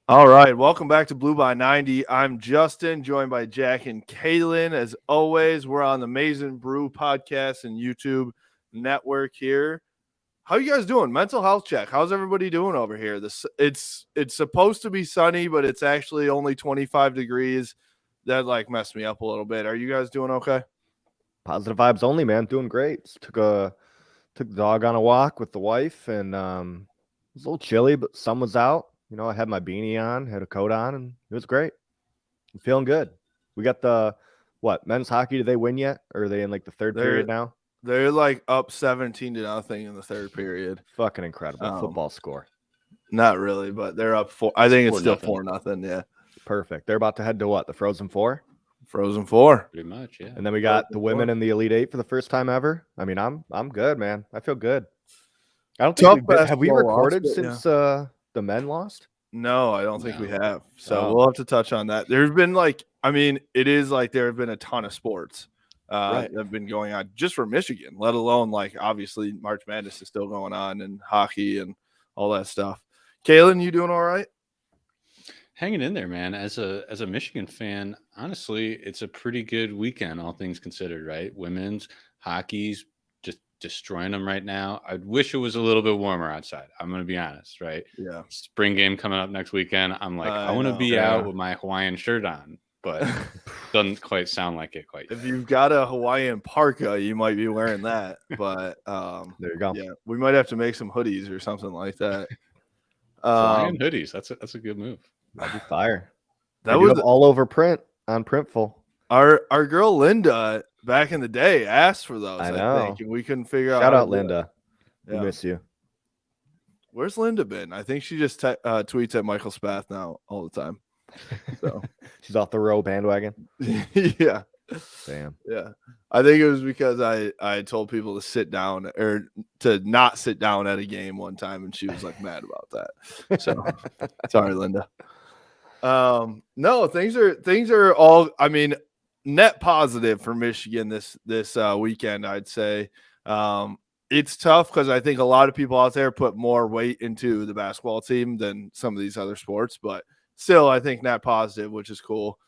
All right, welcome back to Blue by 90. I'm Justin, joined by Jack and Kailen. As always, we're on the Amazing Brew podcast and YouTube network here. How you guys doing? Mental health check. How's everybody doing over here? It's supposed to be sunny, but it's actually only 25 degrees. That messed me up a little bit. Are you guys doing okay? Positive vibes only, man. Doing great. Took the dog on a walk with the wife, and it was a little chilly, but sun was out. I had my beanie on, had a coat on, and it was great. I'm feeling good. We got the men's hockey? Did they win yet? Or are they in the third period now? They're up 17-0 in the third period. Fucking incredible football score. Not really, but they're up 4. I think it's still 4-0. Yeah, perfect. They're about to head to what? The Frozen Four. Frozen Four, pretty much. Yeah, and then we got the women in the Elite Eight for the first time ever. I mean, I'm good, man. I feel good. I don't think have we recorded since the men lost? No, I don't think we have. So we'll have to touch on that. There's been it is there have been a ton of sports that have been going on just for Michigan, let alone obviously March Madness is still going on and hockey and all that stuff. Kailen, you doing all right? Hanging in there, man. As a Michigan fan, honestly, it's a pretty good weekend, all things considered, right? Women's hockey's just destroying them right now. I wish it was a little bit warmer outside. I'm going to be honest, right? Yeah. Spring game coming up next weekend. I'm I want to be out with my Hawaiian shirt on, but doesn't quite sound like it quite. If you've got a Hawaiian parka, you might be wearing that. But there you go. Yeah, we might have to make some hoodies or something like that. Hawaiian hoodies. That's a good move. That'd be fire. That was all over print on Printful. Our girl Linda back in the day asked for those. I know. think, and we couldn't figure out. Shout out Linda. Yeah. We miss you. Where's Linda been? I think she just tweets at Michael Spath now all the time. So she's off the Row bandwagon. Yeah. Damn. Yeah. I think it was because I told people to sit down or to not sit down at a game one time, and she was mad about that. So sorry, Linda. No, things are all, net positive for Michigan this weekend, I'd say. It's tough because I think a lot of people out there put more weight into the basketball team than some of these other sports, but still, I think net positive, which is cool.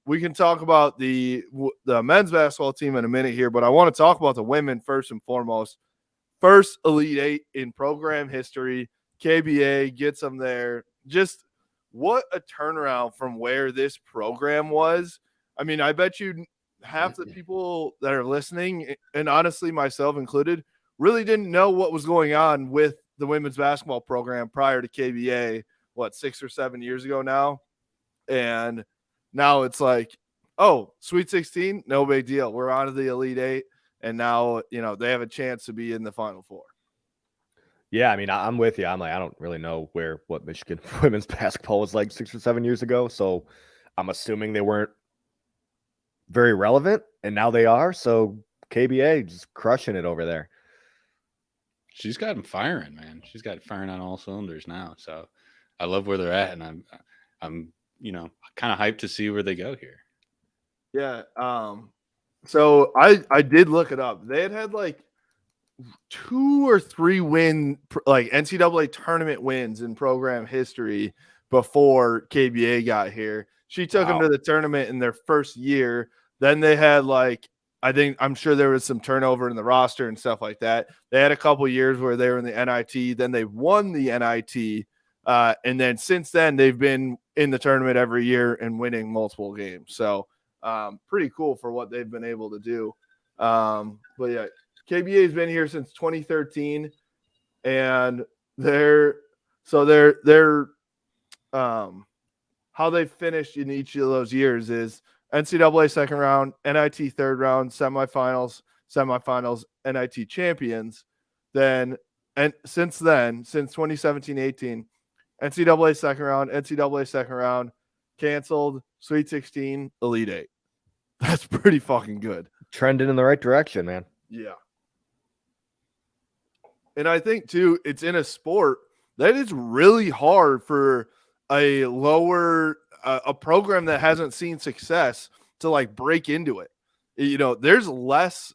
We can talk about the men's basketball team in a minute here, but I want to talk about the women first and foremost. First Elite Eight in program history. KBA gets them there. Just what a turnaround from where this program was. I bet you half the people that are listening, and honestly myself included, really didn't know what was going on with the women's basketball program prior to KBA, 6 or 7 years ago now. And now it's Sweet 16, no big deal. We're on to the Elite Eight, and now, they have a chance to be in the Final Four. Yeah, I'm with you. I don't really know what Michigan women's basketball was 6 or 7 years ago, so I'm assuming they weren't very relevant, and now they are. So KBA just crushing it over there. She's got them firing, man. She's got firing on all cylinders now. So I love where they're at, and I'm kind of hyped to see where they go here. Yeah. So I did look it up. They had 2 or 3 NCAA tournament wins in program history before KBA got here. She took them to the tournament in their first year. Then they had I'm sure there was some turnover in the roster and stuff like that. They had a couple years where they were in the NIT. Then they won the NIT. And then since then, they've been in the tournament every year and winning multiple games. So pretty cool for what they've been able to do. But yeah, KBA has been here since 2013, and they're how they finished in each of those years is NCAA second round, NIT third round, semifinals, NIT champions. Then, and since 2017-18, NCAA second round, canceled, Sweet 16, Elite Eight. That's pretty fucking good. Trending in the right direction, man. Yeah. And I think, too, it's in a sport that is really hard for a program that hasn't seen success to break into it. There's less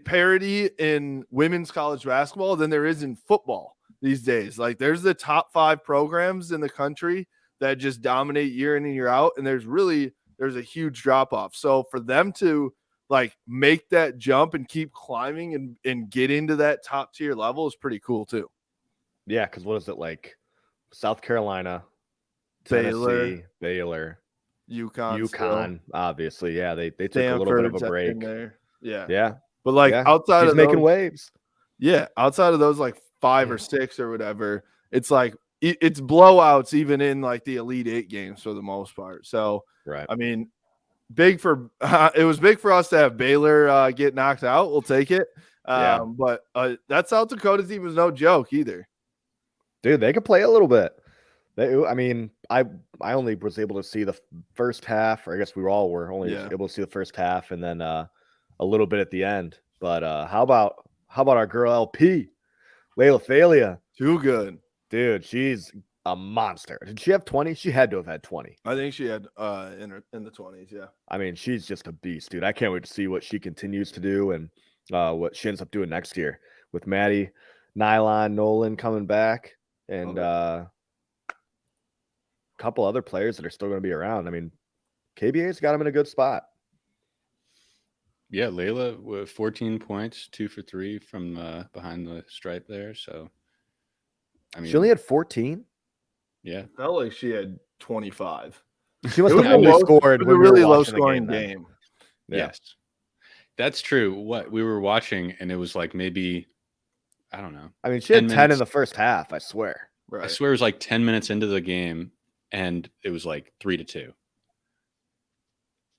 parity in women's college basketball than there is in football. these days. Like there's the top 5 programs in the country that just dominate year in and year out. And there's a huge drop off. So for them to like make that jump and keep climbing and get into that top tier level is pretty cool too. Yeah. Cause what is it like? South Carolina, Baylor, UConn, obviously. Yeah. They took a little bit of a break there. Yeah. Yeah. But like outside She's of making those, waves. Yeah. Outside of those like 5 or 6 or whatever, it's like it's blowouts even in like the Elite 8 games for the most part. So, right. I mean, it was big for us to have Baylor get knocked out. We'll take it. But that South Dakota team was no joke either. Dude, they could play a little bit. I only was able to see the first half, or I guess we were only able to see the first half and then a little bit at the end. But how about our girl LP, Layla Thalia? Too good. Dude, she's a monster. Did she have 20? She had to have had 20. I think she had in the 20s, yeah. I mean, she's just a beast, dude. I can't wait to see what she continues to do and what she ends up doing next year with Maddie, Nylon, Nolan coming back, and a couple other players that are still going to be around. I mean, KBA's got them in a good spot. Yeah, Layla with 14 points, 2 for 3 from behind the stripe there. So, I mean, she only had 14. Yeah, it felt like she had 25. She must have only scored. It was a really low scoring game. Yes, that's true. What we were watching, and it was like maybe, I don't know. I mean, she had 10 in the first half. I swear. Right. I swear it was like 10 minutes into the game, and it was like 3-2.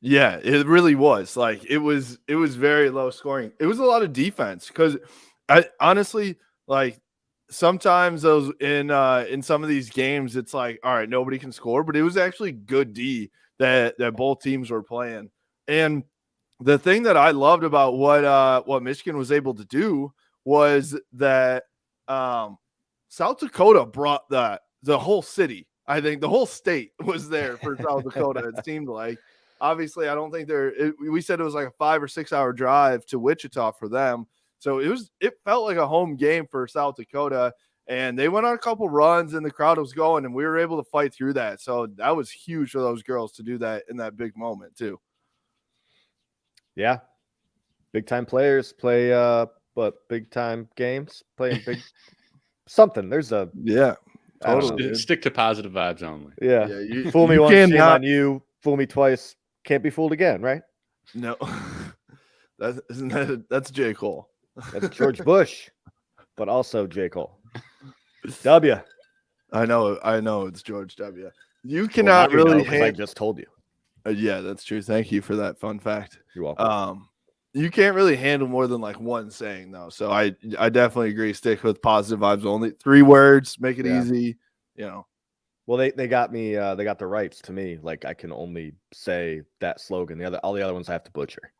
Yeah, it really was. Like it was very low scoring. It was a lot of defense because I honestly like sometimes those in some of these games it's like, all right, nobody can score, but it was actually good D that both teams were playing. And the thing that I loved about what Michigan was able to do was that South Dakota brought the whole city. I think the whole state was there for South Dakota. It seemed like. Obviously, I don't think we said it was like a 5 or 6 hour drive to Wichita for them. So it felt like a home game for South Dakota, and they went on a couple runs and the crowd was going, and we were able to fight through that. So that was huge for those girls to do that in that big moment too. Yeah. Big time players play big time games, playing big something. There's a totally stick to positive vibes only. Yeah. You fool me once, shame on you. Fool me twice, can't be fooled again, right? No. That's J. Cole. That's George Bush, but also J. Cole. W. I know it's George W. You cannot I just told you. Yeah, that's true. Thank you for that fun fact. You're welcome. You can't really handle more than like one saying though. So I definitely agree. Stick with positive vibes only. 3 words, make it easy, you know. Well, they got me. They got the rights to me. Like I can only say that slogan. All the other ones I have to butcher.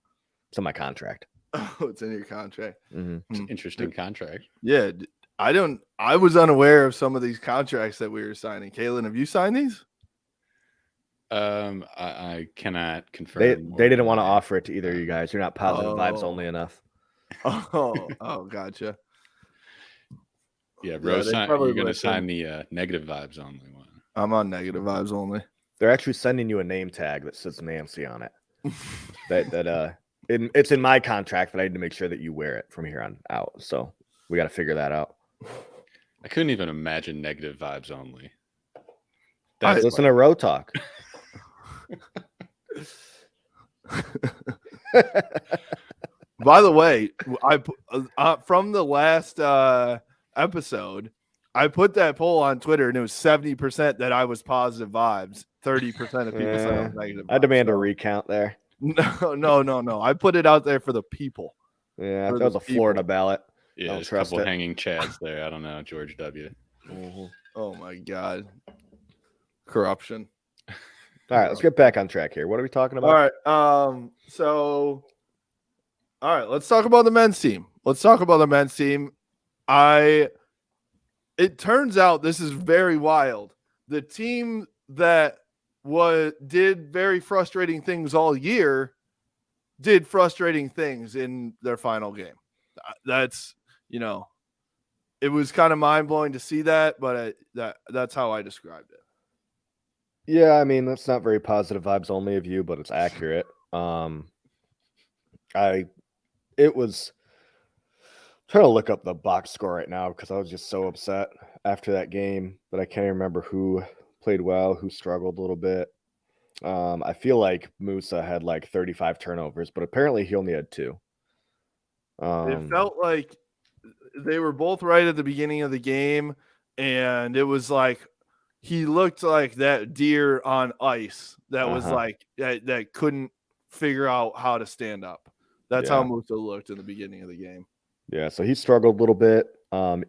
It's in my contract. Oh, it's in your contract. Mm-hmm. It's an interesting contract. Yeah, I was unaware of some of these contracts that we were signing. Kailen, have you signed these? I cannot confirm. They didn't want to offer it to either of you guys. You're not positive vibes only enough. Oh, gotcha. Yeah, Rose, you're going to sign the negative vibes only one. I'm on negative vibes only. They're actually sending you a name tag that says Nancy on it. It's in my contract that I need to make sure that you wear it from here on out. So we got to figure that out. I couldn't even imagine negative vibes only. Listen to Row Talk. By the way, I from the last episode, I put that poll on Twitter, and it was 70% that I was positive vibes. 30% of people said I was negative vibes. I demand a recount there. No. I put it out there for the people. Yeah, that was a Florida ballot. Yeah, there's a couple hanging chads there. I don't know, George W. Mm-hmm. Oh my God, corruption. All right, let's get back on track here. What are we talking about? All right, let's talk about the men's team. It turns out this is very wild. The team that did very frustrating things all year did frustrating things in their final game. That's, it was kind of mind blowing to see that, but that's how I described it. Yeah, I mean, that's not very positive vibes only of you, but it's accurate. It was trying to look up the box score right now because I was just so upset after that game that I can't even remember who played well, who struggled a little bit. I feel like Musa had like 35 turnovers, but apparently he only had 2. It felt like they were both right at the beginning of the game, and it was like he looked like that deer on ice that was like that couldn't figure out how to stand up. That's how Musa looked in the beginning of the game. Yeah, so he struggled a little bit.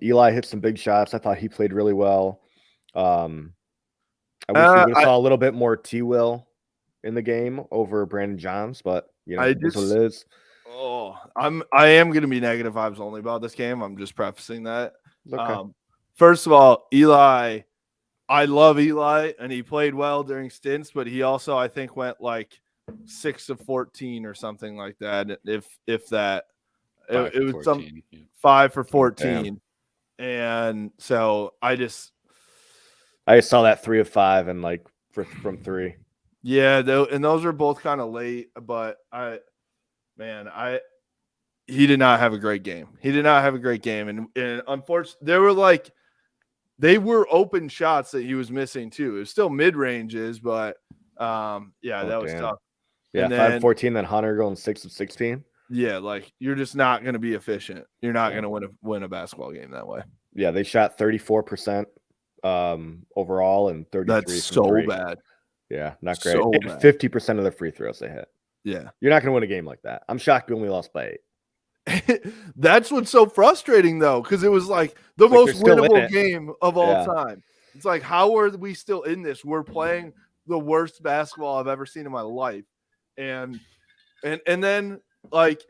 Eli hit some big shots. I thought he played really well. I wish we would have saw a little bit more T-Will in the game over Brandon Johns, but that's what it is. Oh, I am going to be negative vibes only about this game. I'm just prefacing that. Okay. First of all, Eli, I love Eli, and he played well during stints, but he also, I think, went like 6 of 14 or something like that. If that, it was 14, 5 for 14. And so I just saw that 3 of 5 and like from 3. Yeah, and those are both kind of late, but he did not have a great game. He did not have a great game, and unfortunately, they were open shots that he was missing too. It was still mid ranges, but that was tough. Yeah, and 5 of 14, then Hunter going 6 of 16. Yeah, like you're just not going to be efficient. You're not going to win a basketball game that way. Yeah, they shot 34% overall and 33%. That's so 3. bad. Yeah, not great. So 50% of the free throws they hit. Yeah. You're not going to win a game like that. I'm shocked we only lost by 8. That's what's so frustrating, though, because it was like the most winnable game of all time. It's like, how are we still in this? We're playing the worst basketball I've ever seen in my life. And then, like,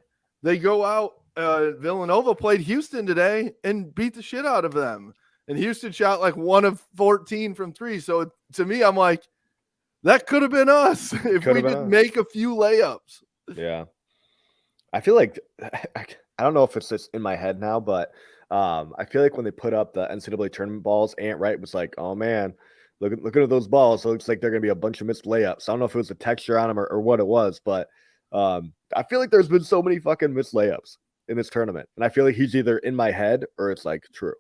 they go out. Villanova played Houston today and beat the shit out of them. And Houston shot like 1 of 14 from 3. So to me, I'm like, that could have been us if we didn't make a few layups. Yeah. I feel like, I don't know if it's just in my head now, but I feel like when they put up the NCAA tournament balls, Ant Wright was like, oh man, look at those balls. It looks like they're going to be a bunch of missed layups. I don't know if it was the texture on them or what it was, but I feel like there's been so many fucking missed layups in this tournament. And I feel like he's either in my head or it's like true.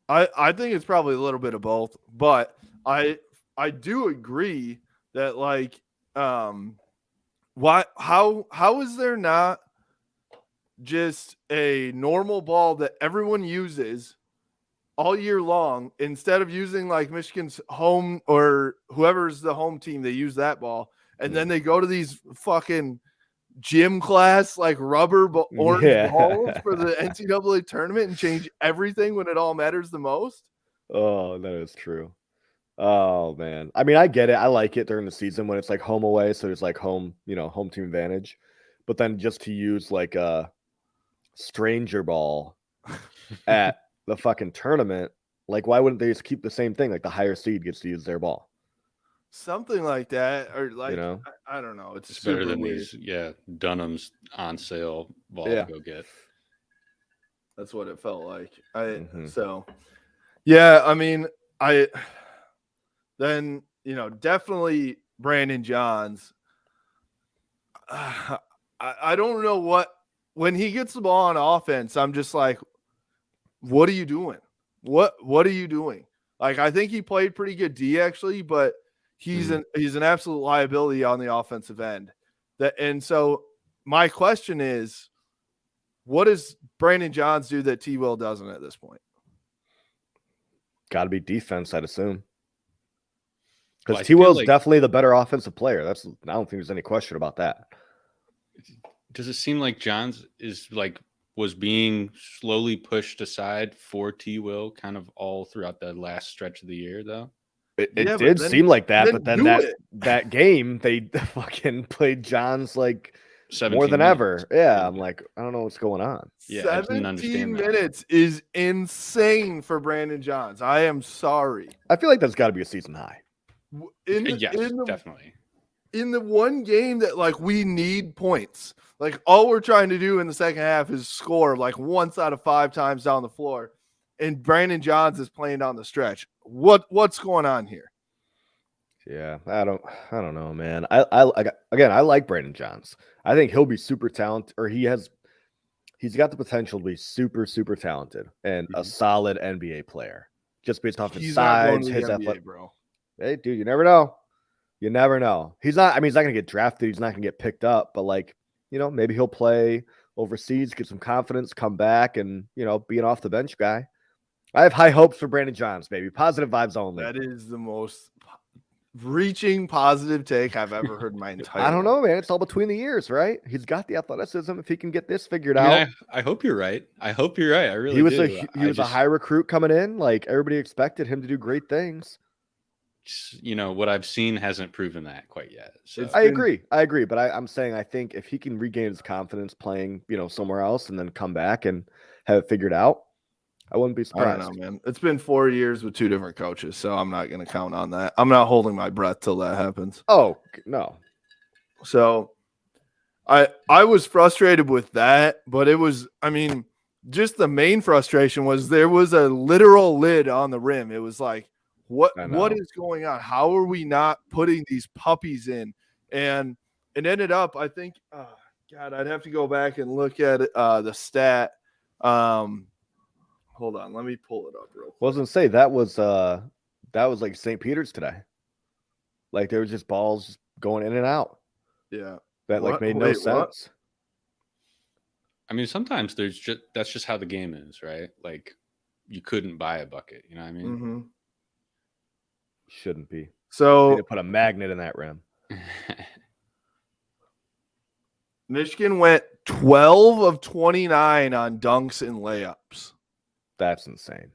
I think it's probably a little bit of both, but I do agree that like how is there not just a normal ball that everyone uses all year long instead of using like Michigan's home or whoever's the home team, they use that ball and then they go to these fucking gym class like rubber orange balls for the NCAA tournament and change everything when it all matters the most. Oh, that is true. Oh man, I mean, I get it. I like it during the season when it's like home away, so there's like home team advantage. But then just to use like a stranger ball at the fucking tournament, like why wouldn't they just keep the same thing? Like the higher seed gets to use their ball, something like that, or like I don't know. It's better than weird. These Dunham's on sale ball to go get. That's what it felt like. So yeah, I mean then definitely Brandon Johns. I don't know when he gets the ball on offense, I'm just like, what are you doing? What are you doing? Like, I think he played pretty good D actually, but he's an absolute liability on the offensive end. And so my question is, what does Brandon Johns do that T-Will doesn't at this point? Got to be defense, I'd assume. Because T-Will's definitely the better offensive player. I don't think there's any question about that. Does it seem like Johns was being slowly pushed aside for T-Will kind of all throughout the last stretch of the year, though? It did seem like that, but then that game, they fucking played Johns like more than ever. Yeah, I'm like, I don't know what's going on. Yeah, 17 minutes is insane for Brandon Johns. I am sorry. I feel like that's got to be a season high. Definitely. In the one game that like we need points, Like, all we're trying to do in the second half is score like once out of 5 times down the floor. And Brandon Johns is playing down the stretch. What's going on here? Yeah, I don't know, man. I like Brandon Johns. I think he'll be super talented, or he's got the potential to be super, super talented and a solid NBA player. Just based off his He's not going size, to his the NBA, athletic. bro. Hey, dude, you never know. You never know. He's not gonna get drafted, he's not gonna get picked up, but like, maybe he'll play overseas, get some confidence, come back, and be an off the bench guy. I have high hopes for Brandon Johns, baby. Positive vibes only. That is the most reaching positive take I've ever heard in my entire I don't life. know, man. It's all between the years, right? He's got the athleticism. If he can get this figured I mean, out. I hope you're right. I hope you're right. I really He was do. a high recruit coming in. Like, everybody expected him to do great things. What I've seen hasn't proven that quite yet. So I agree. But I'm saying, I think if he can regain his confidence playing, somewhere else and then come back and have it figured out, I wouldn't be surprised. I don't know, man. It's been 4 years with 2 different coaches, so I'm not going to count on that. I'm not holding my breath till that happens. Oh, no. So I was frustrated with that, but it was, just the main frustration was there was a literal lid on the rim. It was like, what is going on? How are we not putting these puppies in? And it ended up, I think, God, I'd have to go back and look at the stat. Hold on, let me pull it up real quick. Wasn't say that was like St. Peter's today. Like, there was just balls just going in and out. Yeah. That made no sense. I mean, sometimes that's just how the game is, right? Like, you couldn't buy a bucket, you know what I mean? Mm-hmm. Shouldn't be. So they need to put a magnet in that rim. Michigan went 12 of 29 on dunks and layups. That's insane.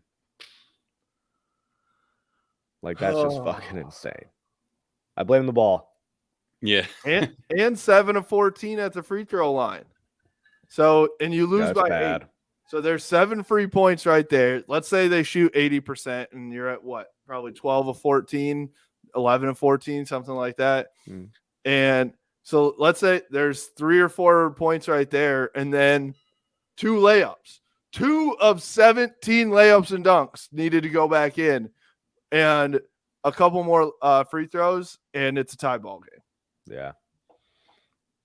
Like, that's just fucking insane. I blame the ball. Yeah. and 7 of 14 at the free throw line. So, and you lose by bad. 8. So there's 7 free points right there. Let's say they shoot 80% and you're at what? Probably 12 of 14, 11 of 14, something like that. Mm. And so let's say there's 3 or 4 points right there, and then 2 layups. 2 of 17 layups and dunks needed to go back in, and a couple more free throws, and it's a tie ball game. Yeah.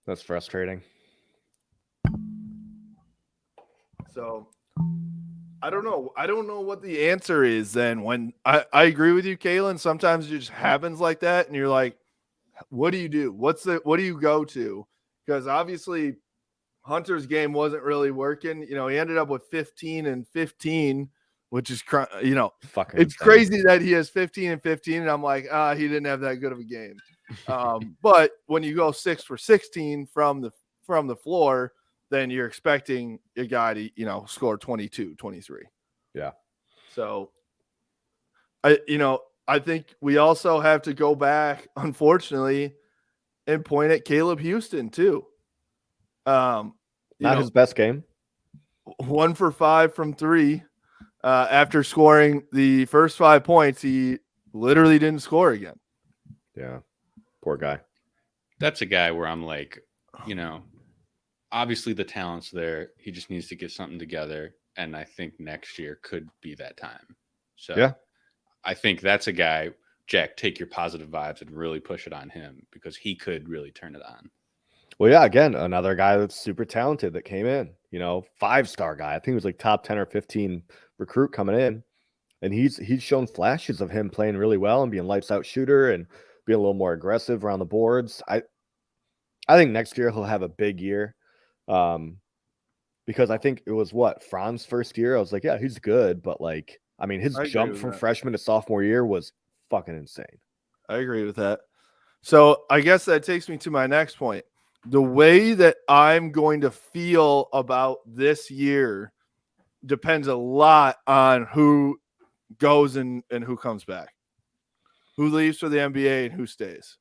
That's frustrating. So I don't know. I don't know what the answer is then. When I agree with you, Kailen, sometimes it just happens like that, and you're like, what do you do? What do you go to? Because obviously Hunter's game wasn't really working. He ended up with 15 and 15, which is, fucking it's insane. Crazy that he has 15 and 15. And I'm like, he didn't have that good of a game. But when you go 6 for 16 from the floor, then you're expecting a guy to, score 22, 23. Yeah. So I think we also have to go back, unfortunately, and point at Caleb Houston too. Not his best game. 1 for 5 from 3. After scoring the first 5 points, he literally didn't score again. Yeah. Poor guy. That's a guy where I'm like, obviously the talent's there. He just needs to get something together. And I think next year could be that time. So yeah. I think that's a guy, Jack, take your positive vibes and really push it on him, because he could really turn it on. Well, yeah, again, another guy that's super talented that came in, 5-star guy. I think he was like top 10 or 15 recruit coming in. And he's shown flashes of him playing really well and being lights out shooter and being a little more aggressive around the boards. I think next year he'll have a big year. Because I think it was Fran's first year. I was like, yeah, he's good, but his jump from freshman to sophomore year was fucking insane. I agree with that. So I guess that takes me to my next point. The way that I'm going to feel about this year depends a lot on who goes and who comes back, who leaves for the NBA and who stays.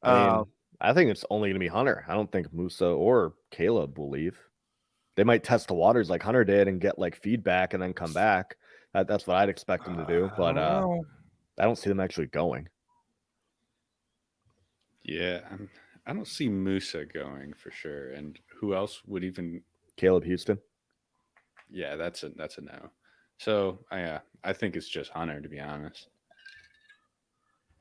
I think it's only going to be Hunter. I don't think Musa or Caleb will leave. They might test the waters like Hunter did and get feedback and then come back. That's what I'd expect them to do. But I don't see them actually going. Yeah, I don't see Musa going for sure. And who else would even? Caleb Houston. Yeah, that's a no. So I think it's just Hunter, to be honest.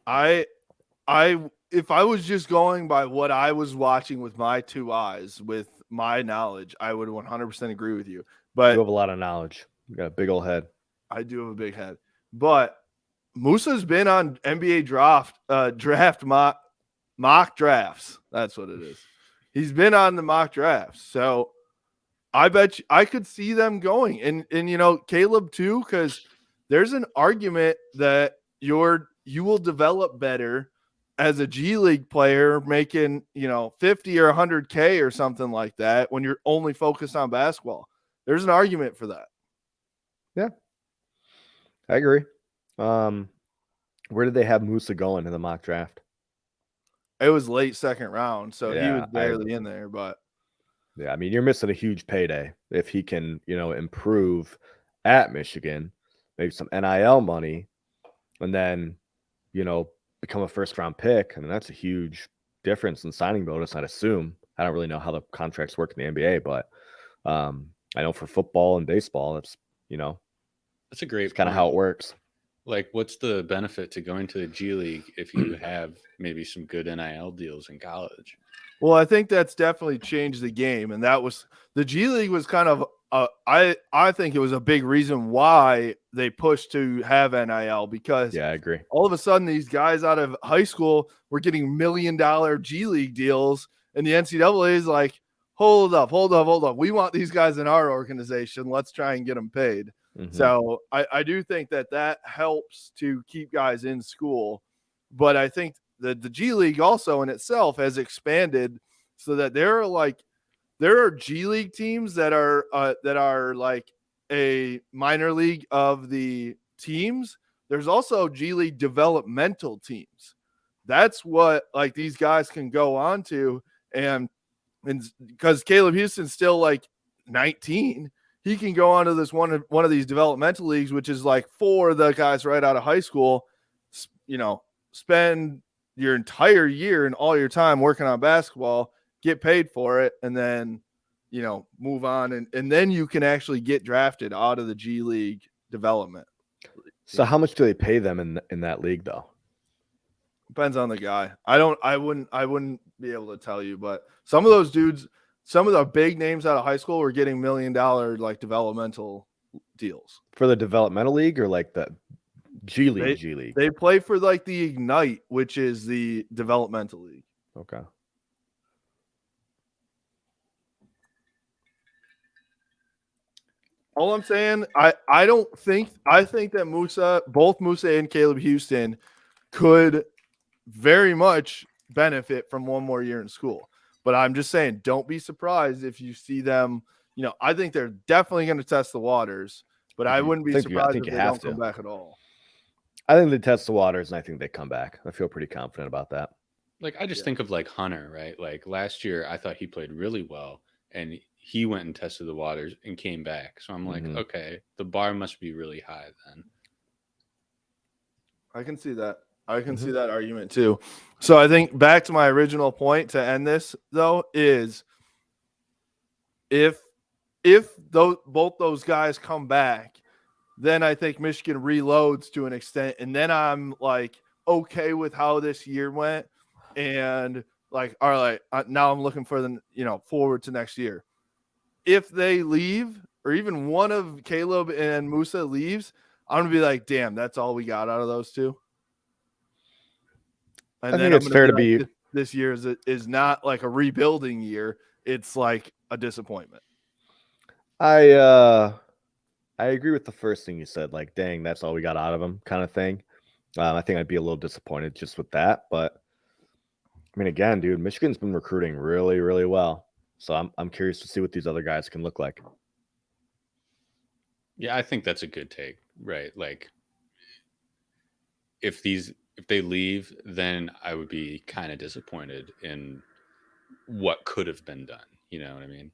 If I was just going by what I was watching with my 2 eyes, with my knowledge, I would 100% agree with you. But You have a lot of knowledge. You got a big old head. I do have a big head. But Musa's been on NBA draft mock drafts. That's what it is. He's been on the mock drafts. So I bet you, I could see them going. And Caleb too, because there's an argument that you will develop better as a G League player making, 50 or 100K or something like that when you're only focused on basketball. There's an argument for that. Yeah, I agree. Where did they have Musa going in the mock draft? It was late second round, so he Yeah, was barely in there. But yeah, I mean, you're missing a huge payday if he can, improve at Michigan, maybe some NIL money, and then, become a first-round pick. I mean, that's a huge difference in signing bonus, I'd assume. I don't really know how the contracts work in the NBA, but I know for football and baseball, it's, that's a great kind of how it works. Like, what's the benefit to going to the G League if you have maybe some good NIL deals in college? Well, I think that's definitely changed the game, and that was the G League was kind of I think it was a big reason why they pushed to have NIL, because Yeah, I agree. all of a sudden these guys out of high school were getting $1 million G League deals, and the NCAA is like, hold up. We want these guys in our organization. Let's try and get them paid. Mm-hmm. So I do think that helps to keep guys in school, but I think that the G League also in itself has expanded so that there are G League teams that are like a minor league of the teams. There's also G League developmental teams. That's what like these guys can go on to, and because Caleb Houston's still like 19, he can go on to this one of these developmental leagues, which is like for the guys right out of high school, spend your entire year and all your time working on basketball, get paid for it, and then, move on. And then you can actually get drafted out of the G League development. So how much do they pay them in that league though? Depends on the guy. I wouldn't be able to tell you, but some of those dudes, some of the big names out of high school were getting $1 million like developmental deals. For the developmental league or like the G League? They play for like the Ignite, which is the developmental league. Okay. All I'm saying, I think that both Musa and Caleb Houston could very much benefit from one more year in school. But I'm just saying, don't be surprised if you see them. I think they're definitely going to test the waters, but I wouldn't be surprised if they don't come back at all. I think they test the waters, and I think they come back. I feel pretty confident about that. Like, I just think of like Hunter, right? Like last year, I thought he played really well, and he went and tested the waters and came back. So I'm like, okay, the bar must be really high then. I can see that. I can see that argument too. So I think back to my original point to end this though is if both those guys come back, then I think Michigan reloads to an extent, and then I'm like okay with how this year went, and like all right, now I'm looking for the forward to next year. If they leave, or even one of Caleb and Musa leaves, I'm gonna be like, damn, that's all we got out of those two. And I think it's fair to be this year is not like a rebuilding year. It's like a disappointment. I agree with the first thing you said, like, dang, that's all we got out of him kind of thing. I think I'd be a little disappointed just with that. But I mean, again, dude, Michigan's been recruiting really, really well. So I'm curious to see what these other guys can look like. Yeah, I think that's a good take, right? Like, if they leave, then I would be kind of disappointed in what could have been done. You know what I mean?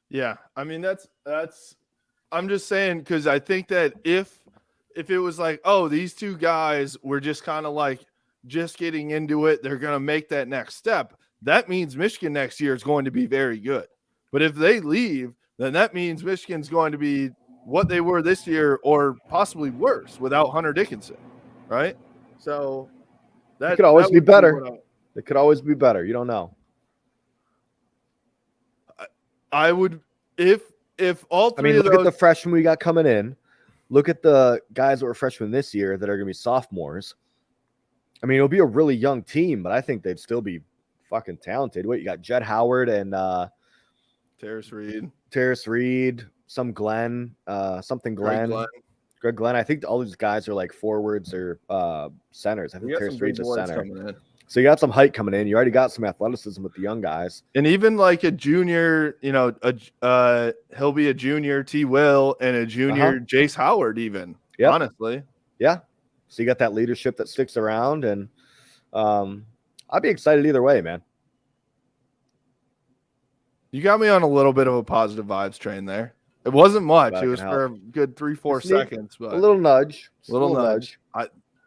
Yeah, I mean that's. I'm just saying, because I think that if it was like, oh, these two guys were just kind of like just getting into it, they're gonna make that next step, that means Michigan next year is going to be very good. But if they leave, then that means Michigan's going to be what they were this year or possibly worse without Hunter Dickinson, right? So it could always be would better. what It could always be better. You don't know. I would if all three of look those. at the freshmen we got coming in. Look at the guys that were freshmen this year that are going to be sophomores. I mean, it'll be a really young team, but I think they'd still be fucking talented. Wait, you got Jed Howard and Terrace Reed, some Glenn, something Glenn. Greg Glenn. I think all these guys are like forwards or centers. I think Terrace Reed's a center. So you got some height coming in. You already got some athleticism with the young guys. And even like a junior, he'll be a junior T. Will and a junior Jace Howard even, honestly. Yeah. So you got that leadership that sticks around, and I'd be excited either way, man. You got me on a little bit of a positive vibes train there. It wasn't much. It was for a good 3-4 seconds, but a little nudge. A little nudge.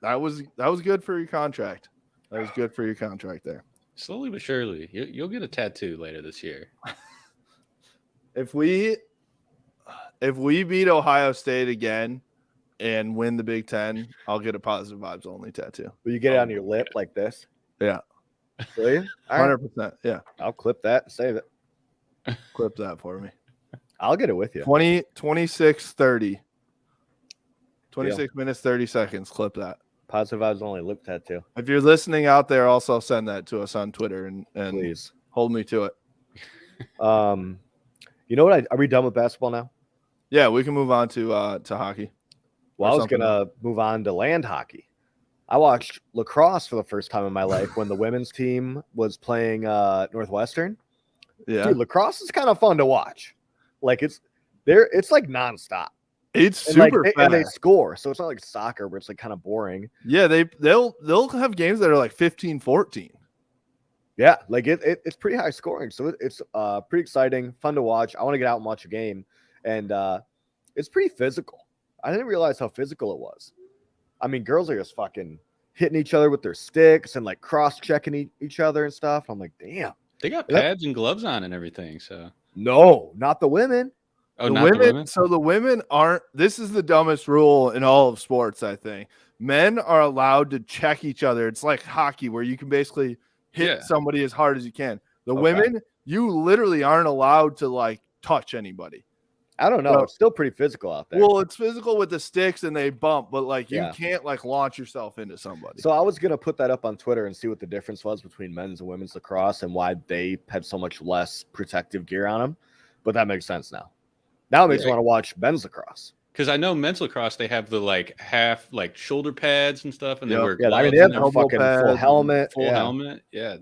That was good for your contract. That was good for your contract there. Slowly but surely, you'll get a tattoo later this year. If we beat Ohio State again and win the Big Ten, I'll get a positive vibes only tattoo. Will you get it on your lip like this? Yeah. Will you? 100%. Yeah. I'll clip that and save it. Clip that for me. I'll get it with you. 26:30. 26 minutes, 30 seconds. Clip that. Positive vibes only lip tattoo. If you're listening out there, also send that to us on Twitter and please hold me to it. You know what? Are we done with basketball now? Yeah, we can move on to hockey. Well, I was gonna move on to land hockey. I watched lacrosse for the first time in my life when the women's team was playing Northwestern. Yeah, dude, lacrosse is kind of fun to watch. Like it's like nonstop. It's super fast. And they score, so it's not like soccer where it's like kind of boring. Yeah, they'll have games that are like 15-14. Yeah, like it's pretty high scoring, so it's pretty exciting, fun to watch. I want to get out and watch a game, and it's pretty physical. I didn't realize how physical it was. I mean, girls are just fucking hitting each other with their sticks and like cross-checking each other and stuff. I'm like, damn. They got pads and gloves on and everything. So no, not the women. Oh, not the women. So the women aren't. This is the dumbest rule in all of sports, I think. Men are allowed to check each other. It's like hockey where you can basically hit somebody as hard as you can. The women, you literally aren't allowed to like touch anybody. I don't know. So, it's still pretty physical out there. Well, it's physical with the sticks and they bump, but like you can't like launch yourself into somebody. So I was going to put that up on Twitter and see what the difference was between men's and women's lacrosse and why they had so much less protective gear on them. But that makes sense now. Now it makes me want to watch men's lacrosse. Because I know men's lacrosse, they have the like half like shoulder pads and stuff, and they wear gloves. I mean, they have a fucking full helmet. Helmet. Yeah,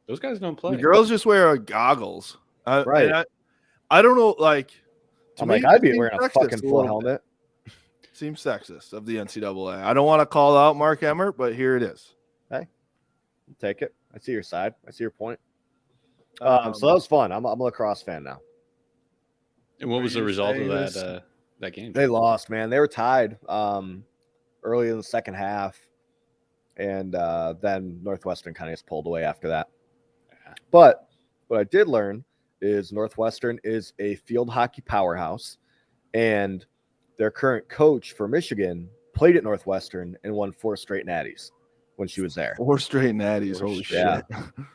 those guys don't play. The girls just wear goggles. Right. I don't know, like. I'm like, I'd be wearing a fucking full helmet. Seems sexist of the NCAA. I don't want to call out Mark Emmert, but here it is. Hey, take it. I see your side. I see your point. So that was fun. I'm a lacrosse fan now. And what was the result of that game? They lost, man. They were tied early in the second half, and then Northwestern kind of just pulled away after that. Yeah. But what I did learn is Northwestern is a field hockey powerhouse, and their current coach for Michigan played at Northwestern and won 4 straight natties when she was there. 4 straight natties, holy shit.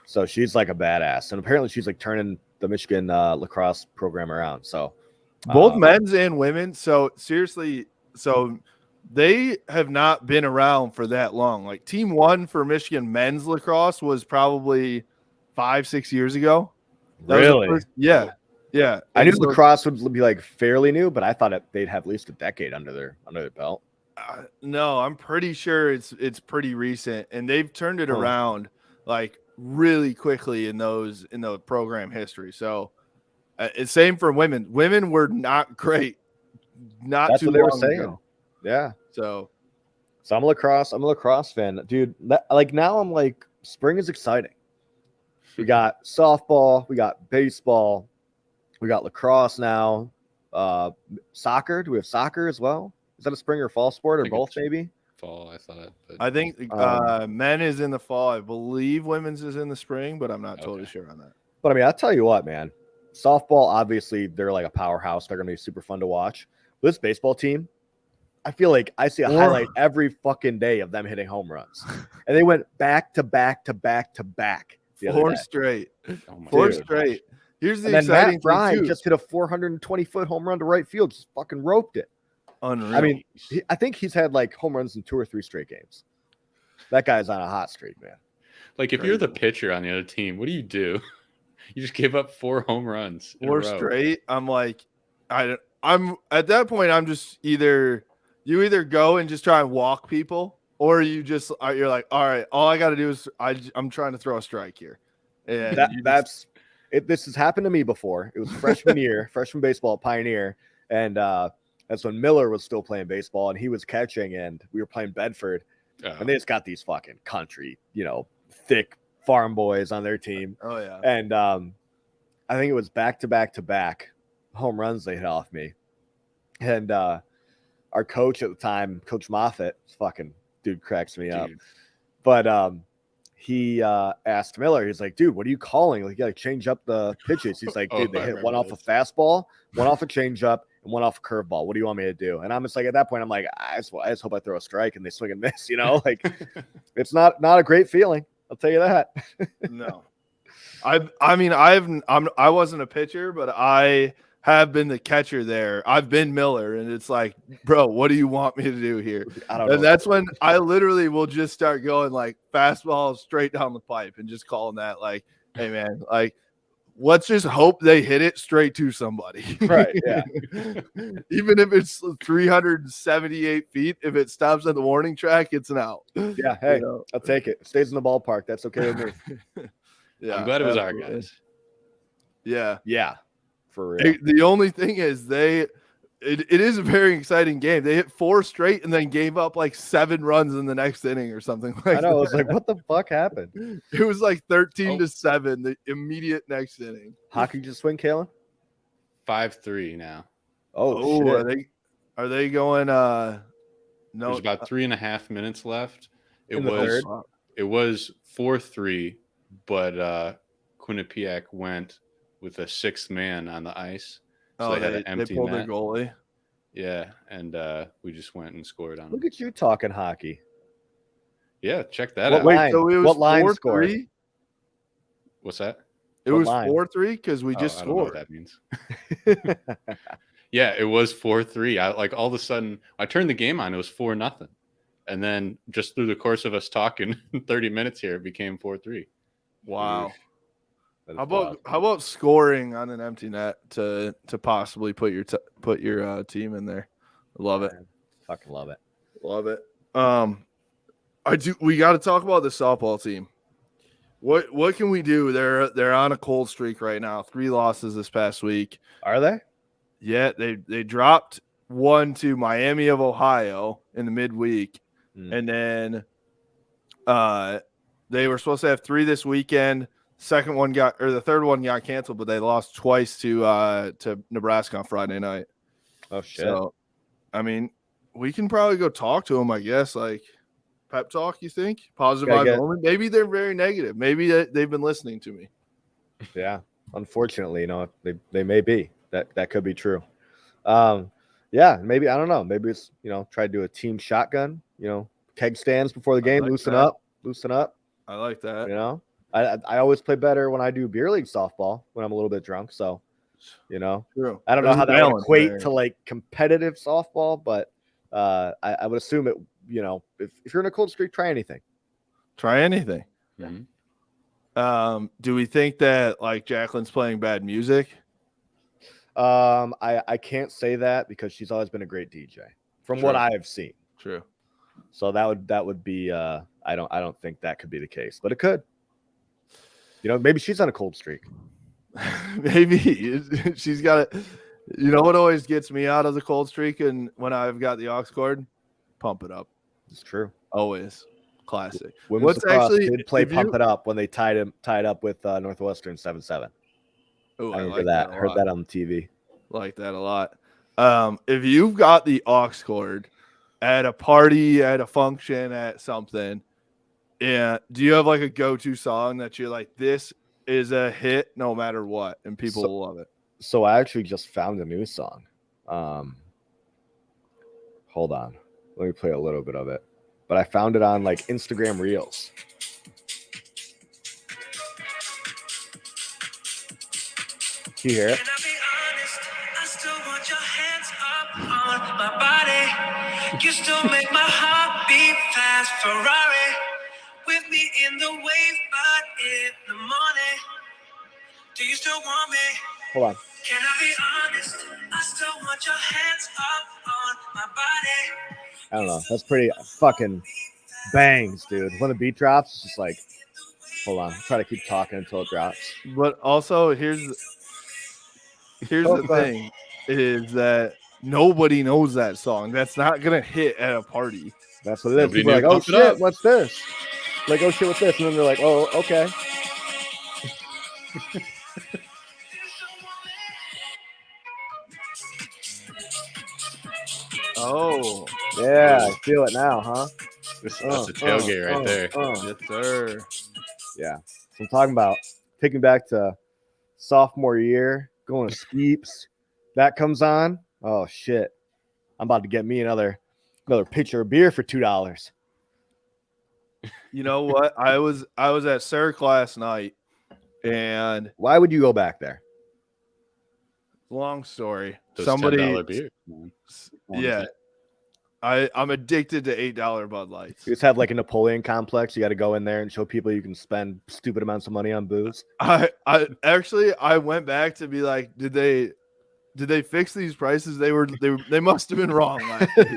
So she's like a badass, and apparently she's like turning the Michigan lacrosse program around. So both men's and women. So seriously, they have not been around for that long. Like Team 1 for Michigan men's lacrosse was probably 5-6 years ago. Really? Yeah. I knew lacrosse would be like fairly new, but I thought they'd have at least a decade under their belt. No, I'm pretty sure it's pretty recent, and they've turned it around like really quickly in the program history. So it's same for women. Women were not great. That's too what they were saying. Ago. Yeah. So I'm a lacrosse fan, dude. Like now I'm like spring is exciting. We got softball, we got baseball, we got lacrosse now. Soccer. Do we have soccer as well? Is that a spring or fall sport or both? Maybe. fall, I thought. But I think men is in the fall. I believe women's is in the spring, but I'm not totally sure on that. But I mean, I'll tell you what, man. Softball, obviously, they're like a powerhouse. They're going to be super fun to watch. This baseball team, I feel like I see a highlight every fucking day of them hitting home runs. And they went back to back to back to back. Four straight. Here's the and then exciting Matt Fry thing, too. just hit a 420-foot home run to right field. Just fucking roped it. Unreal. I mean, I think he's had like home runs in 2 or 3 straight games. That guy's on a hot streak, man. Like, if you're the pitcher on the other team, what do? You just gave up 4 home runs. 4 straight. I'm like, I'm at that point. I'm just you either go and just try and walk people, or you're like, all right, all I got to do is I'm trying to throw a strike here. And this has happened to me before. It was freshman year, freshman baseball at Pioneer, and that's when Miller was still playing baseball, and he was catching, and we were playing Bedford, and they just got these fucking country, thick farm boys on their team. Oh yeah. And I think it was back to back to back home runs they hit off me. And our coach at the time, Coach Moffitt, fucking dude cracks me up. But he asked Miller, he's like, dude, what are you calling? Like, you gotta change up the pitches. He's like, dude, they hit one off a fastball, one off a changeup, and one off a curveball. What do you want me to do? And I'm just like, at that point, I'm like, I just hope I throw a strike and they swing and miss, like it's not a great feeling. I'll tell you that. No, I wasn't a pitcher, but I have been the catcher there. I've been Miller, and it's like, bro, what do you want me to do here? I don't know. And that's when I literally will just start going like fastball straight down the pipe and just calling that like, hey man, like, let's just hope they hit it straight to somebody. Right. Yeah. Even if it's 378 feet, if it stops at the warning track, it's an out. Yeah. Hey, I'll take it. Stays in the ballpark. That's okay with me. Yeah. I'm glad it was our guys. Yeah. Yeah. For real. The only thing is it is a very exciting game. They hit 4 straight and then gave up like 7 runs in the next inning or something like that. I know. I was like, what the fuck happened? It was like 13-7 the immediate next inning. Hockey just swing, Kalen? 5-3 now. Oh shit. Are they going no? There's about 3.5 minutes left. It In was 4-3, but Quinnipiac went with a 6th man on the ice. So they had an empty they pulled net. their goalie. Yeah, and we just went and scored on Look them. at you talking hockey. Yeah, check that out. Line? So it was What line 4-3? scored? What's that? It What was line? 4-3 because we just I don't know what scored. that means. Yeah, it was 4-3. I like all of a sudden I turned the game on. It was 4-0, and then just through the course of us talking 30 minutes here, it became 4-3. Wow. How about scoring on an empty net to possibly put your team in there? Love it. Fucking love it. Love it. We got to talk about the softball team. What can we do? They're on a cold streak right now. 3 losses this past week. Are they? Yeah, they dropped 1 to Miami of Ohio in the midweek, and then they were supposed to have 3 this weekend. The third one got canceled, but they lost twice to Nebraska on Friday night. Oh shit! So, I mean, we can probably go talk to them. I guess like pep talk. You think positive vibe only? Maybe they're very negative. Maybe they've been listening to me. Yeah, unfortunately, they may be. That could be true. Yeah, maybe I don't know. Maybe it's try to do a team shotgun. Keg stands before the game. Loosen up. I like that. I always play better when I do beer league softball when I'm a little bit drunk. So, True. I don't know how that would equate to like competitive softball, but I would assume it. If you're in a cold streak, try anything. Try anything. Mm-hmm. Do we think that like Jacqueline's playing bad music? I can't say that because she's always been a great DJ from what I have seen. True. So that would be I don't think that could be the case, but it could. Maybe she's on a cold streak. Maybe she's got it. What always gets me out of the cold streak, and when I've got the aux cord, pump it up. It's true. Always classic. What's actually did play Pump It Up when they tied up with Northwestern 7-7. Oh, I remember that. Heard that on TV. Like that a lot. If you've got the aux cord, at a party, at a function, at something. And do you have like a go-to song that you're like, this is a hit no matter what, and people will love it? So I actually just found a new song. Hold on. Let me play a little bit of it. But I found it on like Instagram Reels. Can you hear it? Can I be honest? I still want your hands up on my body. You still make my heart beat fast. Ferrari with me in the wave, but in the morning. Do you still want me? Hold on. Can I be honest? I still want your hands up on my body. I don't know. That's pretty fucking bangs, dude. When the beat drops, it's just like, hold on. Try to keep talking until it drops. But also, here's the thing, is that nobody knows that song. That's not gonna hit at a party. That's what it is. Nobody People are knew like, oh Pump It Up. shit, what's this? Like, oh shit, what's this? And then they're like, oh, okay. Oh, Yeah, I feel it now, huh? That's a tailgate right there. yes, sir. Yeah. So I'm talking about taking back to sophomore year, going to Skeeps. That comes on. Oh shit. I'm about to get me another pitcher of beer for $2. You know what? I was at Cirque last night, and Why would you go back there? long story. Those Somebody, $10 beers, man. yeah, I'm addicted to $8 Bud Lights. You just have like a Napoleon complex. You got to go in there and show people you can spend stupid amounts of money on booze. I actually went back to be like, did they fix these prices? They must have been wrong last week.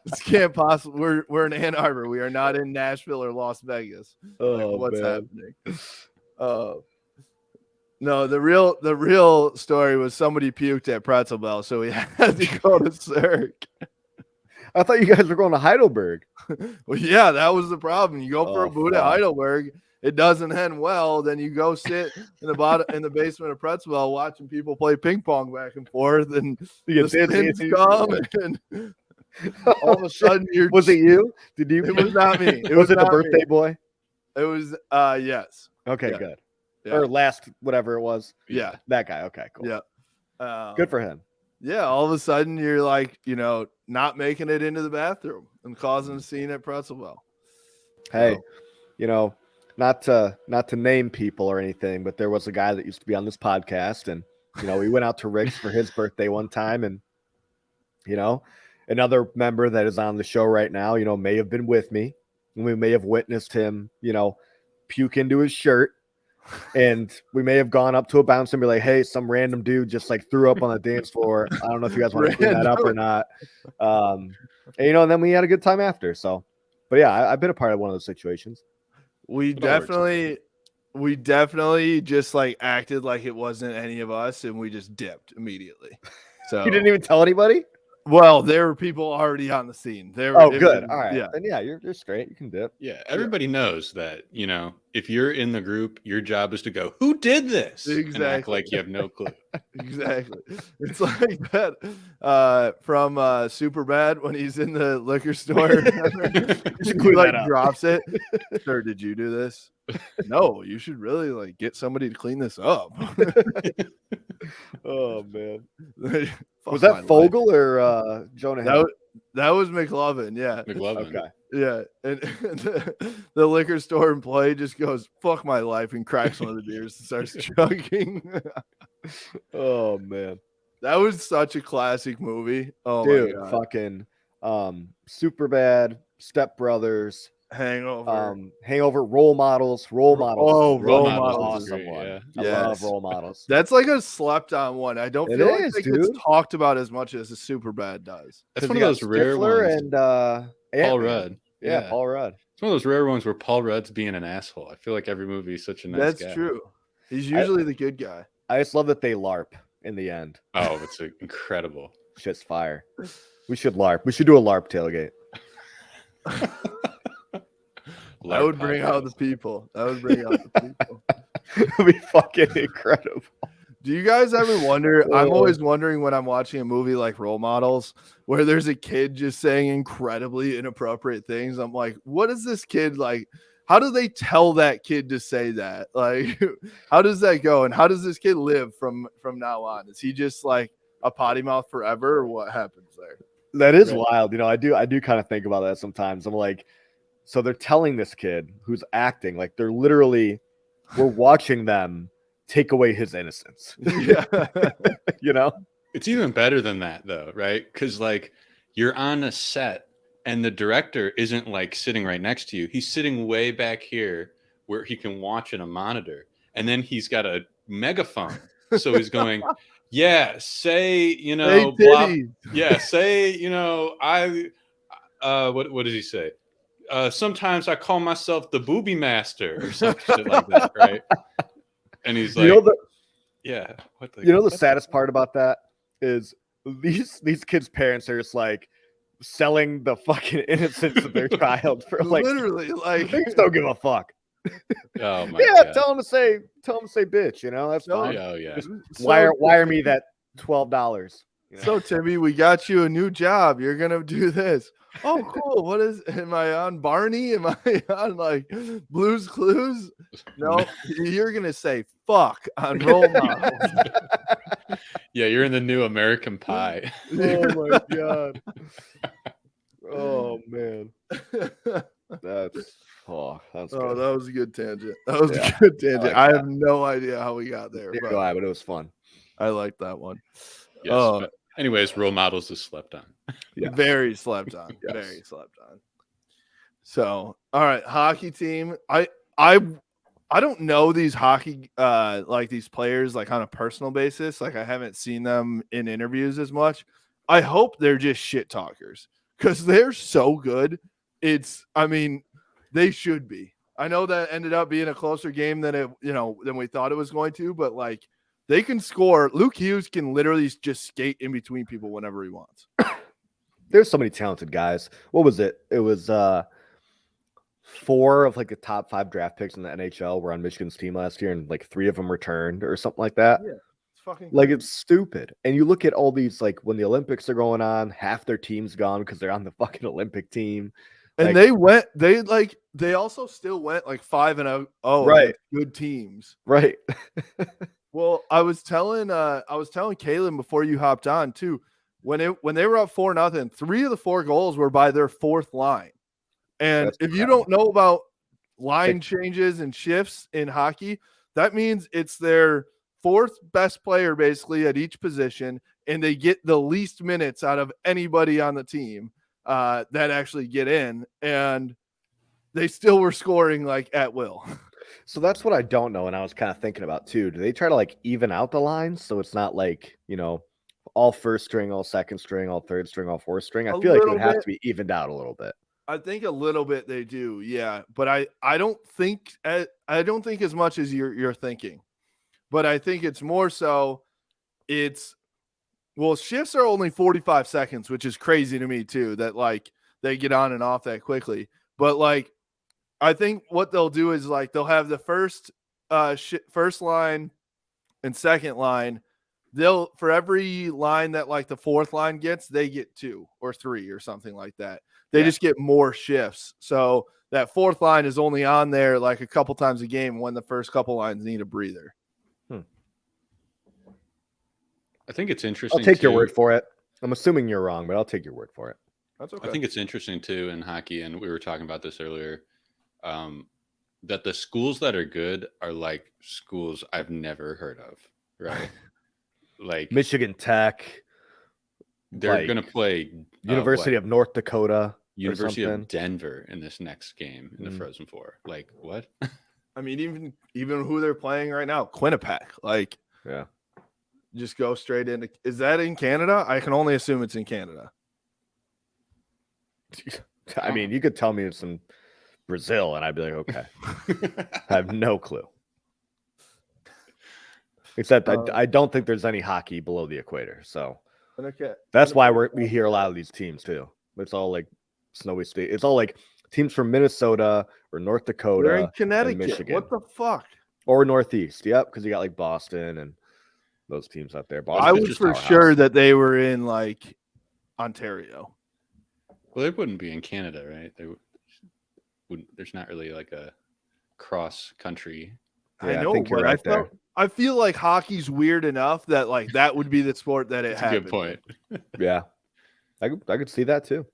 This can't possibly. We're in Ann Arbor. We are not in Nashville or Las Vegas. Oh, What's man. happening? No, the real story was somebody puked at Pretzel Bell, so we had to go to Cirque. I thought you guys were going to Heidelberg. Well, yeah, that was the problem. You go for Oh, a boot at fuck. Heidelberg, it doesn't end well. Then you go sit in the basement of Pretzel Bell watching people play ping pong back and forth, and You the did spins see- come, and all of a sudden you're. Was it you? Did you? It was not me. Was it the not me. birthday boy? It was yes. Okay, Yeah. good. Yeah. Or last whatever it was. Yeah. That guy. Okay, cool. Yeah. Good for him. Yeah, all of a sudden you're like, not making it into the bathroom and causing a scene at Pretzel Bell. Hey, So, not to name people or anything, but there was a guy that used to be on this podcast, and we went out to Rick's for his birthday one time, and another member that is on the show right now, may have been with me, and we may have witnessed him, puke into his shirt. And we may have gone up to a bouncer and be like, hey, some random dude just like threw up on the dance floor. I don't know if you guys want to clean that up or not. And then we had a good time after. So, but yeah, I've been a part of one of those situations. we It all works definitely just like acted like it wasn't any of us, and we just dipped immediately. So You didn't even tell anybody? well, there were people already on the scene. Oh, good. All right. Yeah. Then yeah, you're straight. You can dip. Yeah, everybody knows that, if you're in the group, your job is to go, who did this? And act Exactly. like you have no clue. Exactly. It's like that from Superbad when he's in the liquor store. He clean like that up. drops it. Sir, did you do this? No, you should really like get somebody to clean this up. Oh man. Fuck Was my that life. Fogel or Jonah Hill? That was McLovin, yeah. McLovin. Okay. Yeah. And the liquor store employee just goes, fuck my life, and cracks one of the beers and starts chugging. Oh man. That was such a classic movie. Oh Dude, my God. fucking Superbad, Step Brothers, Hangover. Hangover, Role Models. Role Models. Oh, Role Fucking Models is awesome great, one. yeah. I Yes. love Role Models. That's like a slept on one. I don't It feel like is, it gets dude. talked about as much as a Superbad does. That's 'Cause one you of got those rare Stifler ones. and Paul Ant-Man. Rudd. Yeah, Paul Rudd. It's one of those rare ones where Paul Rudd's being an asshole. I feel like every movie is such a nice guy. That's true. He's usually the good guy. I just love that they LARP in the end. Oh, it's incredible. Shit's fire. We should LARP. We should do a LARP tailgate. That would bring out the people. That would bring out the people. It'd be fucking incredible. Do you guys ever wonder? I'm always wondering when I'm watching a movie like Role Models, where there's a kid just saying incredibly inappropriate things. I'm like, what is this kid like? How do they tell that kid to say that? Like, how does that go? And how does this kid live from now on? Is he just like a potty mouth forever, or what happens there? That is wild. You know, I do kind of think about that sometimes. I'm like, so they're telling this kid who's acting like we're watching them take away his innocence. Yeah. You know, It's even better than that, though, right? Because like you're on a set and the director isn't like sitting right next to you. He's sitting way back here where he can watch in a monitor. And then he's got a megaphone. So he's going, yeah, say, you know, blah, yeah, say, you know, what does he say? Sometimes I call myself the booby master or some shit like that, right? And he's like, yeah. The saddest part about that is these kids' parents are just like selling the fucking innocence of their child for like literally like they just don't give a fuck. Oh my God. God. Tell them to say bitch, you know, that's fine. Oh yeah. Just wire me that $12. You know? So Timmy, we got you a new job. You're gonna do this. Oh, cool. What am I on Barney? Am I on like Blue's Clues? No, you're gonna say fuck on Role Models. Yeah, you're in the new American Pie. Oh my God. Oh man. That's good. That was a good tangent. That was a good tangent. I have no idea how we got there. But it was fun. I like that one. Yes, but anyways, Role Models is slept on. Yeah. Very slept on. Yes. Very slept on. So, all right, hockey team. I don't know these hockey like these players like on a personal basis. Like I haven't seen them in interviews as much. I hope they're just shit talkers because they're so good. They should be. I know that ended up being a closer game than we thought it was going to, but like they can score. Luke Hughes can literally just skate in between people whenever he wants. There's so many talented guys. What was it? It was 4 of like the top 5 draft picks in the NHL were on Michigan's team last year, and like 3 of them returned or something like that. Yeah, it's fucking like crazy. It's stupid. And you look at all these, like when the Olympics are going on, half their team's gone because they're on the fucking Olympic team. And they also still went like 5-0. Right, good teams. Right. Well, I was telling Kailen before you hopped on too. When they were up 4-0, 3 of the 4 goals were by their 4th line. And if you don't know about line changes and shifts in hockey, that means it's their 4th best player basically at each position, and they get the least minutes out of anybody on the team that actually get in, and they still were scoring like at will. So that's what I don't know, and I was kind of thinking about too. Do they try to like even out the lines so it's not like, you know, all 1st string, all 2nd string, all 3rd string, all 4th string? I feel like it would have to be evened out a little bit. I think a little bit they do, yeah. But I don't think as much as you're thinking. But I think it's more so shifts are only 45 seconds, which is crazy to me too, that like they get on and off that quickly. But like I think what they'll do is like they'll have the first line and second line. They'll, for every line that like the 4th line gets, they get 2 or 3 or something like that. They just get more shifts. So that 4th line is only on there like a couple times a game when the first couple lines need a breather. I think it's interesting. I'll take your word for it. I'm assuming you're wrong, but I'll take your word for it. That's okay. I think it's interesting too in hockey, and we were talking about this earlier, that the schools that are good are like schools I've never heard of, right? Like Michigan Tech. They're going to play University of North Dakota. University of Denver in this next game in the Frozen Four. Like what? I mean, even who they're playing right now, Quinnipiac. Like, yeah, just go straight into. Is that in Canada? I can only assume it's in Canada. I mean, you could tell me it's in Brazil, and I'd be like, okay. I have no clue. Except I don't think there's any hockey below the equator, so that's why we hear a lot of these teams too. It's all like snowy state. It's all like teams from Minnesota or North Dakota. They're in Connecticut. Michigan. What the fuck? Or Northeast. Yep, because you got like Boston and those teams out there. I Boston's was just for powerhouse. sure that they were in like Ontario. Well, they wouldn't be in Canada, right? They wouldn't. There's not really like a cross country. Yeah, I know, think you're but right there. I feel like hockey's weird enough that like that would be the sport that it That's a good happened. point. Yeah, I could see that too.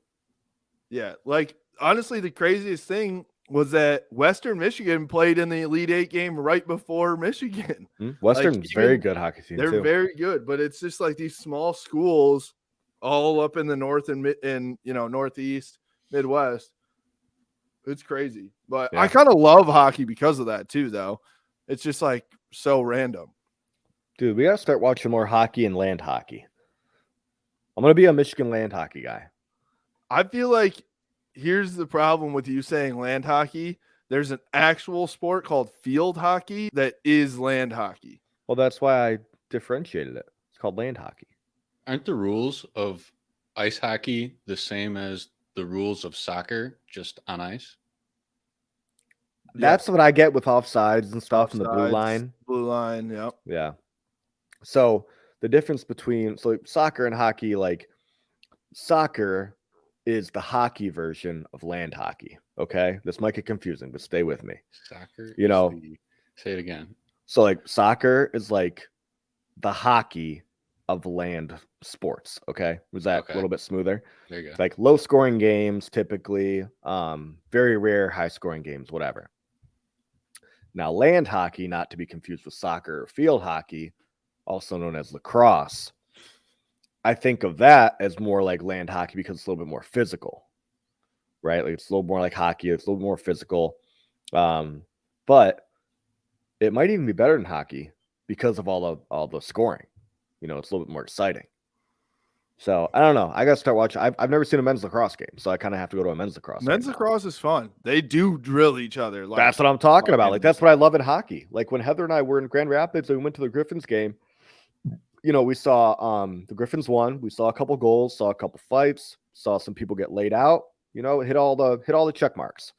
Yeah, like honestly, the craziest thing was that Western Michigan played in the Elite Eight game right before Michigan. Western's very even- good hockey team They're too. very good, but it's just like these small schools all up in the north and northeast, Midwest. It's crazy. But Yeah. I kind of love hockey because of that too, though. It's just like so random. Dude, we gotta start watching more hockey and land hockey. I'm gonna be a Michigan land hockey guy. I feel like here's the problem with you saying land hockey. There's an actual sport called field hockey that is land hockey. Well, that's why I differentiated it. It's called land hockey. Aren't the rules of ice hockey the same as the rules of soccer, just on ice? That's what I get with offsides and stuff in the blue Offsides, line. Blue line, yep. Yeah. So the difference between soccer and hockey, like soccer is the hockey version of land hockey. Okay. This might get confusing, but stay with me. Soccer, You know, say it again. So like soccer is like the hockey of land sports. Okay. Was that Okay. a little bit smoother? There you go. It's like low scoring games, typically, very rare high scoring games, whatever. Now, land hockey, not to be confused with soccer or field hockey, also known as lacrosse. I think of that as more like land hockey because it's a little bit more physical, right? Like it's a little more like hockey. It's a little more physical. But it might even be better than hockey because of all the scoring. You know, it's a little bit more exciting. So I don't know. I got to start watching. I've never seen a men's lacrosse game, so I kind of have to go to a men's lacrosse. Men's game now. lacrosse is fun. They do drill each other. Like, That's what I'm talking about. Like fucking- that's what I love in hockey. Like when Heather and I were in Grand Rapids and we went to the Griffins game, you know, we saw the Griffins won. We saw a couple goals, saw a couple fights, saw some people get laid out. You know, hit all the check marks.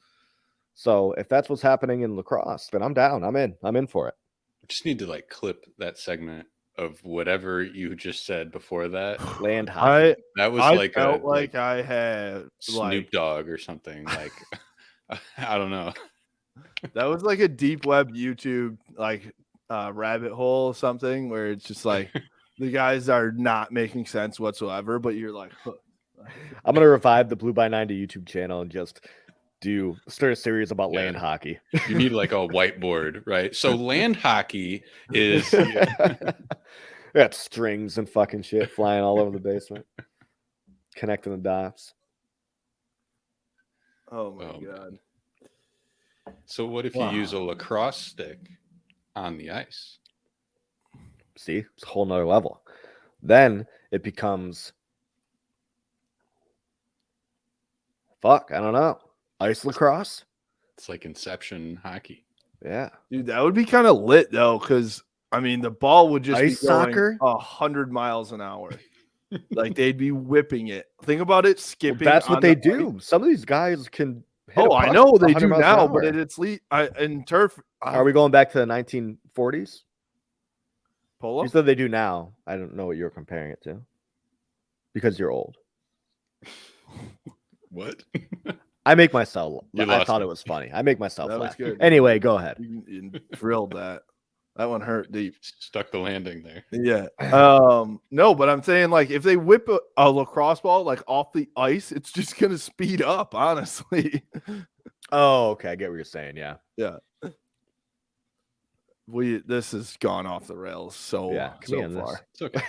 So if that's what's happening in lacrosse, then I'm down. I'm in for it. I just need to like clip that segment of whatever you just said before that. Land hockey. That was I like felt a like I had Snoop like Dogg or something. Like I don't know. that was like a deep web YouTube like rabbit hole or something where it's just like the guys are not making sense whatsoever, but you're like, huh. I'm gonna revive the Blue by 90 YouTube channel and just start a series about land hockey. You need like a whiteboard, right? So land hockey is Got strings and fucking shit flying all over the basement, connecting the dots. Oh my god. So what if you use a lacrosse stick on the ice? See, it's a whole nother level. Then it becomes I don't know. Ice lacrosse? It's like Inception hockey. Yeah. Dude, that would be kind of lit though, because I mean the ball would just Ice be going soccer? 100 miles an hour. Like they'd be whipping it. Think about it skipping. That's what on they the do. ice. Some of these guys can hit Oh, a I puck know they 100 do miles an now, hour. but it's in turf. Are we going back to the 1940s? polo? You said they do now. I don't know what you're comparing it to. Because you're old. What? I make myself. You I lost thought me. it was funny. I make myself That was laugh. good. Anyway, go ahead. You drilled that. That one hurt deep. Stuck the landing there. Yeah. No, but I'm saying like if they whip a lacrosse ball like off the ice, it's just gonna speed up, honestly. Oh, okay. I get what you're saying. Yeah. Yeah. This has gone off the rails so far. It's okay.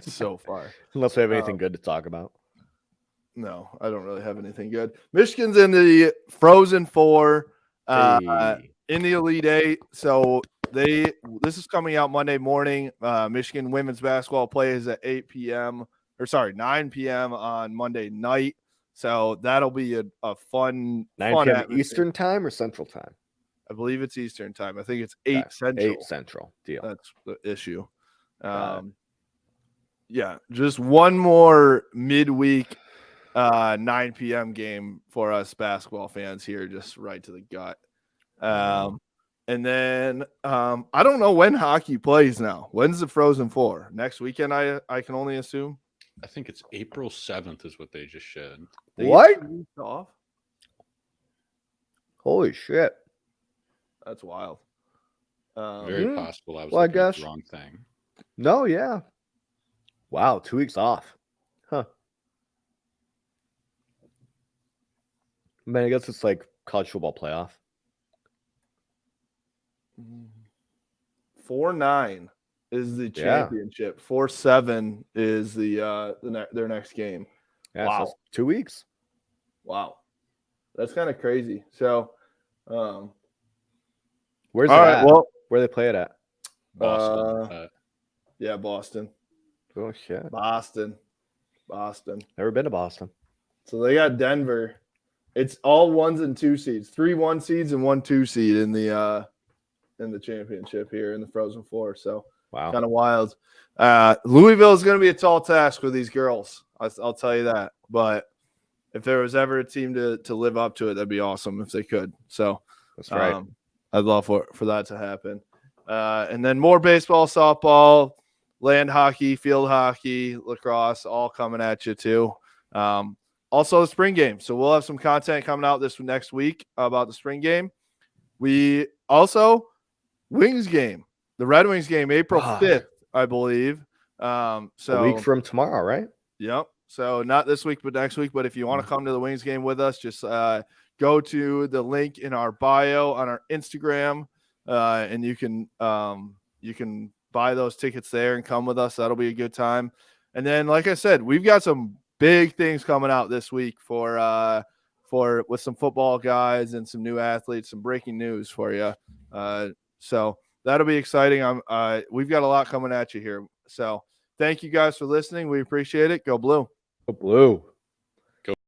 So far. Unless we have anything good to talk about. No, I don't really have anything good. Michigan's in the Frozen Four Hey. in the Elite Eight. So this is coming out Monday morning. Michigan women's basketball plays at 9 p.m. on Monday night. So that'll be a fun 9 fun p.m. atmosphere. Eastern time or Central time? I believe it's Eastern time. I think it's 8 Okay. Central. 8 Central. Deal. That's the issue. Got it. Yeah, just one more midweek 9 p.m. game for us basketball fans here, just right to the gut. And then I don't know when hockey plays now. When's the Frozen Four? Next weekend, I can only assume. I think it's April 7th is what they just shared. They get What? 2 weeks off? Holy shit. That's wild. Very possible I was well, I looking at the guess- wrong thing. No, yeah. Wow, 2 weeks off. Huh. Man, I guess it's like college football playoff. 4-9 is the Yeah. championship. 4-7 is their next game. Yeah, Wow. so it's 2 weeks. Wow, that's kind of crazy. So, Where's all it right, at? well, Where they play it at? Boston. yeah, Boston. Oh shit. Boston. Never been to Boston. So they got Denver. It's all 1s and 2 seeds, 3 1 seeds and 1 2 seed in the championship here in the Frozen Four. So Wow. kind of wild. Louisville is going to be a tall task with these girls. I'll tell you that. But if there was ever a team to live up to it, that'd be awesome if they could. So That's right. I'd love for that to happen. And then more baseball, softball, land hockey, field hockey, lacrosse, all coming at you too. Also the spring game. So we'll have some content coming out this next week about the spring game. We also Wings game, the Red Wings game, April 5th, I believe. So a week from tomorrow, right? Yep. So not this week, but next week. But if you want to come to the Wings game with us, just go to the link in our bio on our Instagram, and you can buy those tickets there and come with us. That'll be a good time. And then, like I said, we've got some big things coming out this week for with some football guys and some new athletes, some breaking news for you. So that'll be exciting. We've got a lot coming at you here. So thank you guys for listening. We appreciate it. Go Blue. Go Blue.